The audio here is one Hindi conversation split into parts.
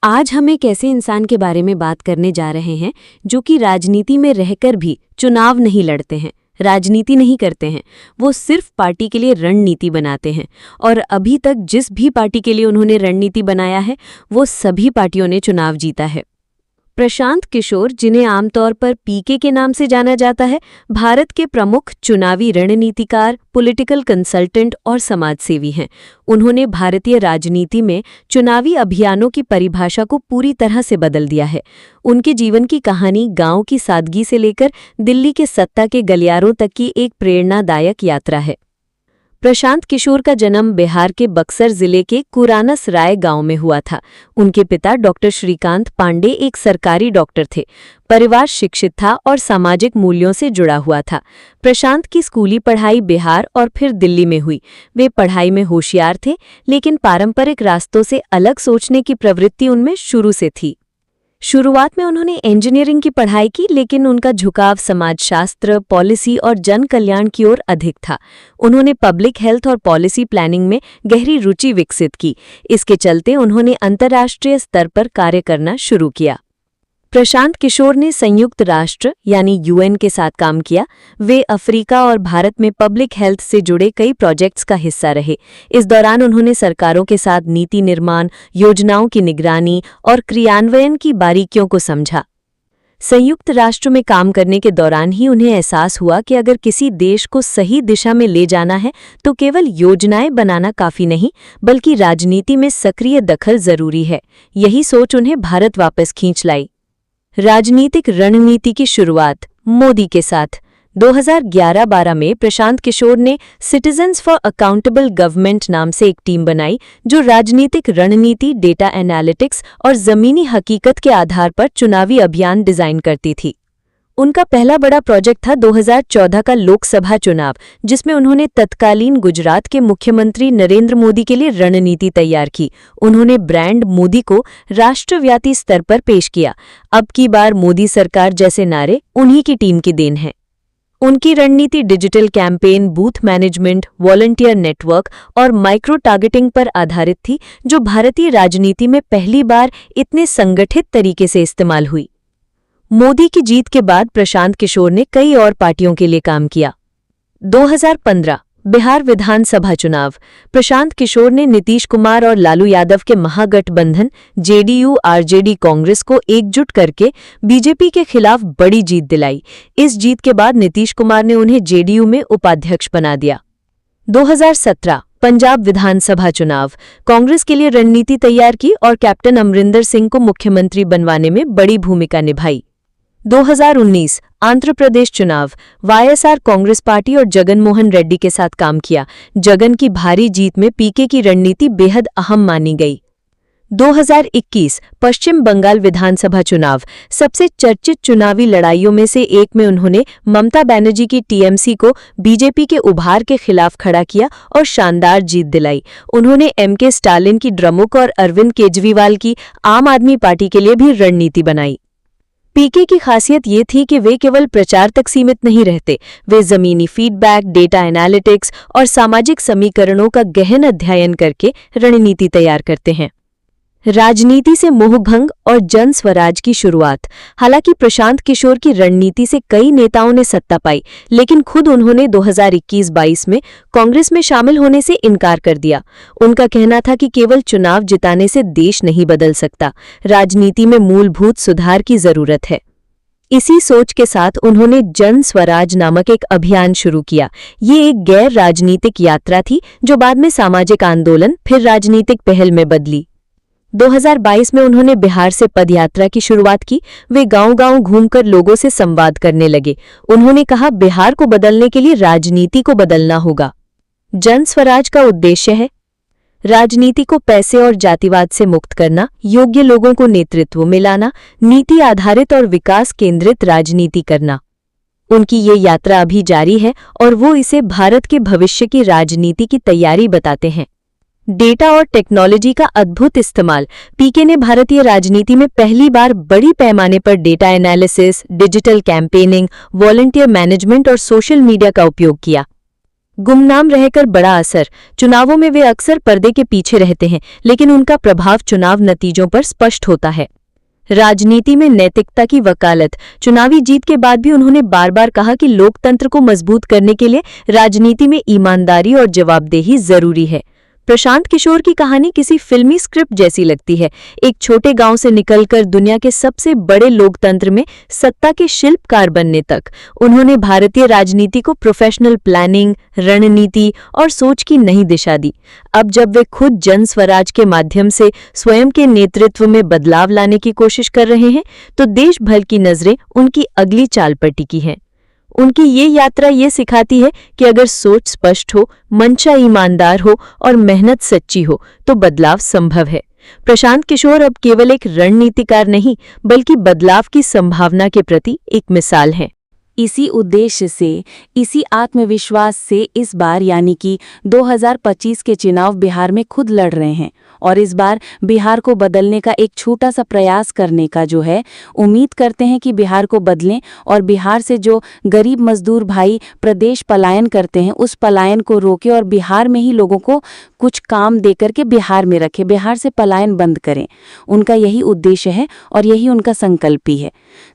आज हम एक ऐसे इंसान के बारे में बात करने जा रहे हैं जो कि राजनीति में रहकर भी चुनाव नहीं लड़ते हैं, राजनीति नहीं करते हैं। वो सिर्फ पार्टी के लिए रणनीति बनाते हैं और अभी तक जिस भी पार्टी के लिए उन्होंने रणनीति बनाया है वो सभी पार्टियों ने चुनाव जीता है। प्रशांत किशोर, जिन्हें आमतौर पर पीके के नाम से जाना जाता है, भारत के प्रमुख चुनावी रणनीतिकार, पॉलिटिकल कंसल्टेंट और समाजसेवी हैं। उन्होंने भारतीय राजनीति में चुनावी अभियानों की परिभाषा को पूरी तरह से बदल दिया है। उनके जीवन की कहानी गांव की सादगी से लेकर दिल्ली के सत्ता के गलियारों तक की एक प्रेरणादायक यात्रा है। प्रशांत किशोर का जन्म बिहार के बक्सर जिले के कुरानस राय गांव में हुआ था। उनके पिता डॉक्टर श्रीकांत पांडे एक सरकारी डॉक्टर थे। परिवार शिक्षित था और सामाजिक मूल्यों से जुड़ा हुआ था। प्रशांत की स्कूली पढ़ाई बिहार और फिर दिल्ली में हुई। वे पढ़ाई में होशियार थे, लेकिन पारंपरिक रास्तों से अलग सोचने की प्रवृत्ति उनमें शुरू से थी। शुरुआत में उन्होंने इंजीनियरिंग की पढ़ाई की, लेकिन उनका झुकाव समाजशास्त्र, पॉलिसी और जन कल्याण की ओर अधिक था। उन्होंने पब्लिक हेल्थ और पॉलिसी प्लानिंग में गहरी रुचि विकसित की। इसके चलते उन्होंने अंतर्राष्ट्रीय स्तर पर कार्य करना शुरू किया। प्रशांत किशोर ने संयुक्त राष्ट्र यानी यूएन के साथ काम किया। वे अफ्रीका और भारत में पब्लिक हेल्थ से जुड़े कई प्रोजेक्ट्स का हिस्सा रहे। इस दौरान उन्होंने सरकारों के साथ नीति निर्माण, योजनाओं की निगरानी और क्रियान्वयन की बारीकियों को समझा। संयुक्त राष्ट्र में काम करने के दौरान ही उन्हें एहसास हुआ कि अगर किसी देश को सही दिशा में ले जाना है तो केवल योजनाएं बनाना काफी नहीं, बल्कि राजनीति में सक्रिय दखल जरूरी है। यही सोच उन्हें भारत वापस खींच लाई। राजनीतिक रणनीति की शुरुआत मोदी के साथ 2011-12 में प्रशांत किशोर ने सिटीजन्स फॉर अकाउंटेबल गवर्नमेंट नाम से एक टीम बनाई, जो राजनीतिक रणनीति, डेटा एनालिटिक्स और जमीनी हकीकत के आधार पर चुनावी अभियान डिजाइन करती थी। उनका पहला बड़ा प्रोजेक्ट था 2014 का लोकसभा चुनाव, जिसमें उन्होंने तत्कालीन गुजरात के मुख्यमंत्री नरेंद्र मोदी के लिए रणनीति तैयार की। उन्होंने ब्रांड मोदी को राष्ट्रव्यापी स्तर पर पेश किया। अब की बार मोदी सरकार जैसे नारे उन्हीं की टीम की देन है। उनकी रणनीति digital campaign, booth management, volunteer network और माइक्रो टारगेटिंग पर आधारित थी, जो भारतीय राजनीति में पहली बार इतने संगठित तरीके से इस्तेमाल हुई। मोदी की जीत के बाद प्रशांत किशोर ने कई और पार्टियों के लिए काम किया। 2015 बिहार विधानसभा चुनाव। प्रशांत किशोर ने नीतीश कुमार और लालू यादव के महागठबंधन जेडीयू-आरजेडी कांग्रेस को एकजुट करके बीजेपी के खिलाफ बड़ी जीत दिलाई। इस जीत के बाद नीतीश कुमार ने उन्हें जेडीयू में उपाध्यक्ष बना दिया। 2017 पंजाब विधानसभा चुनाव। कांग्रेस के लिए रणनीति तैयार की और कैप्टन अमरिंदर सिंह को मुख्यमंत्री बनवाने में बड़ी भूमिका निभाई। 2019 आंध्र प्रदेश चुनाव। वाईएसआर कांग्रेस पार्टी और जगन मोहन रेड्डी के साथ काम किया। जगन की भारी जीत में पीके की रणनीति बेहद अहम मानी गई। 2021 पश्चिम बंगाल विधानसभा चुनाव। सबसे चर्चित चुनावी लड़ाइयों में से एक में उन्होंने ममता बनर्जी की टीएमसी को बीजेपी के उभार के खिलाफ खड़ा किया और शानदार जीत दिलाई। उन्होंने एमके स्टालिन की द्रमुक और अरविंद केजरीवाल की आम आदमी पार्टी के लिए भी रणनीति बनाई। पीके की खासियत ये थी कि वे केवल प्रचार तक सीमित नहीं रहते। वे जमीनी फीडबैक, डेटा एनालिटिक्स और सामाजिक समीकरणों का गहन अध्ययन करके रणनीति तैयार करते हैं। राजनीति से मोहभंग और जन स्वराज की शुरुआत। हालांकि प्रशांत किशोर की रणनीति से कई नेताओं ने सत्ता पाई, लेकिन खुद उन्होंने 2021-22 में कांग्रेस में शामिल होने से इनकार कर दिया। उनका कहना था कि केवल चुनाव जिताने से देश नहीं बदल सकता, राजनीति में मूलभूत सुधार की जरूरत है। इसी सोच के साथ उन्होंने जन स्वराज नामक एक अभियान शुरू किया। ये एक गैर राजनीतिक यात्रा थी, जो बाद में सामाजिक आंदोलन फिर राजनीतिक पहल में बदली। 2022 में उन्होंने बिहार से पदयात्रा की शुरुआत की। वे गांव-गांव घूमकर लोगों से संवाद करने लगे। उन्होंने कहा, बिहार को बदलने के लिए राजनीति को बदलना होगा। जन स्वराज का उद्देश्य है राजनीति को पैसे और जातिवाद से मुक्त करना, योग्य लोगों को नेतृत्व में लाना, नीति आधारित और विकास केंद्रित राजनीति करना। उनकी ये यात्रा अभी जारी है और वो इसे भारत के भविष्य की राजनीति की तैयारी बताते हैं। डेटा और टेक्नोलॉजी का अद्भुत इस्तेमाल। पीके ने भारतीय राजनीति में पहली बार बड़ी पैमाने पर data analysis, digital campaigning, volunteer management और सोशल मीडिया का उपयोग किया। गुमनाम रहकर बड़ा असर। चुनावों में वे अक्सर पर्दे के पीछे रहते हैं, लेकिन उनका प्रभाव चुनाव नतीजों पर स्पष्ट होता है। राजनीति में नैतिकता की वकालत। चुनावी जीत के बाद भी उन्होंने बार बार कहा कि लोकतंत्र को मजबूत करने के लिए राजनीति में ईमानदारी और जवाबदेही जरूरी है। प्रशांत किशोर की कहानी किसी फिल्मी स्क्रिप्ट जैसी लगती है। एक छोटे गांव से निकलकर दुनिया के सबसे बड़े लोकतंत्र में सत्ता के शिल्पकार बनने तक उन्होंने भारतीय राजनीति को प्रोफेशनल प्लानिंग, रणनीति और सोच की नई दिशा दी। अब जब वे खुद जन स्वराज के माध्यम से स्वयं के नेतृत्व में बदलाव लाने की कोशिश कर रहे हैं, तो देश भर की नजरें उनकी अगली चाल पर टिकी हैं। उनकी ये यात्रा ये सिखाती है कि अगर सोच स्पष्ट हो, मंशा ईमानदार हो और मेहनत सच्ची हो, तो बदलाव संभव है। प्रशांत किशोर अब केवल एक रणनीतिकार नहीं, बल्कि बदलाव की संभावना के प्रति एक मिसाल हैं। इसी उद्देश्य से, इसी आत्मविश्वास से इस बार यानी कि 2025 के चुनाव बिहार में खुद लड़ रहे हैं और इस बार बिहार को बदलने का एक छोटा सा प्रयास करने का जो है, उम्मीद करते हैं कि बिहार को बदलें और बिहार से जो गरीब मजदूर भाई प्रदेश पलायन करते हैं, उस पलायन को रोकें और बिहार में ही लोगों को कुछ काम दे करके बिहार में रखें, बिहार से पलायन बंद करें। उनका यही उद्देश्य है और यही उनका संकल्प भी है।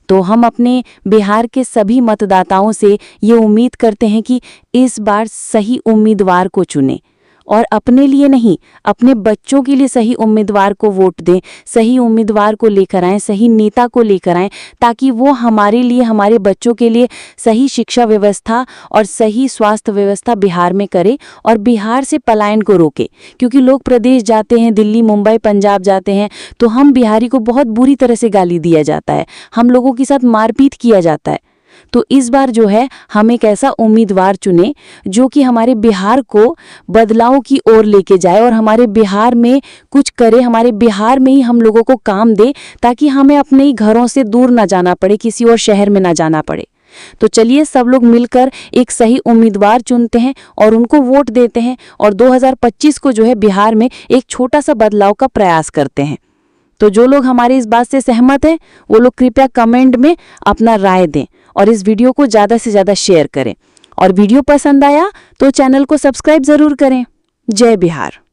तो हम अपने बिहार के सभी मतदाताओं से ये उम्मीद करते हैं कि इस बार सही उम्मीदवार को चुनें और अपने लिए नहीं, अपने बच्चों के लिए सही उम्मीदवार को वोट दें, सही उम्मीदवार को लेकर आएं, सही नेता को लेकर आएं, ताकि वो हमारे लिए, हमारे बच्चों के लिए सही शिक्षा व्यवस्था और सही स्वास्थ्य व्यवस्था बिहार में करे और बिहार से पलायन को रोके। क्योंकि लोग प्रदेश जाते हैं, दिल्ली, मुंबई, पंजाब जाते हैं, तो हम बिहारी को बहुत बुरी तरह से गाली दिया जाता है, हम लोगों के साथ मारपीट किया जाता है। तो इस बार जो है, हम एक ऐसा उम्मीदवार चुने जो कि हमारे बिहार को बदलाव की ओर लेके जाए और हमारे बिहार में कुछ करे, हमारे बिहार में ही हम लोगों को काम दे, ताकि हमें अपने ही घरों से दूर ना जाना पड़े, किसी और शहर में ना जाना पड़े। तो चलिए सब लोग मिलकर एक सही उम्मीदवार चुनते हैं और उनको वोट देते हैं और 2025 को जो है बिहार में एक छोटा सा बदलाव का प्रयास करते हैं। तो जो लोग हमारी इस बात से सहमत हैं, वो लोग कृपया कमेंट में अपना राय दें और इस वीडियो को ज़्यादा से ज़्यादा शेयर करें। और वीडियो पसंद आया तो चैनल को सब्सक्राइब ज़रूर करें। जय बिहार।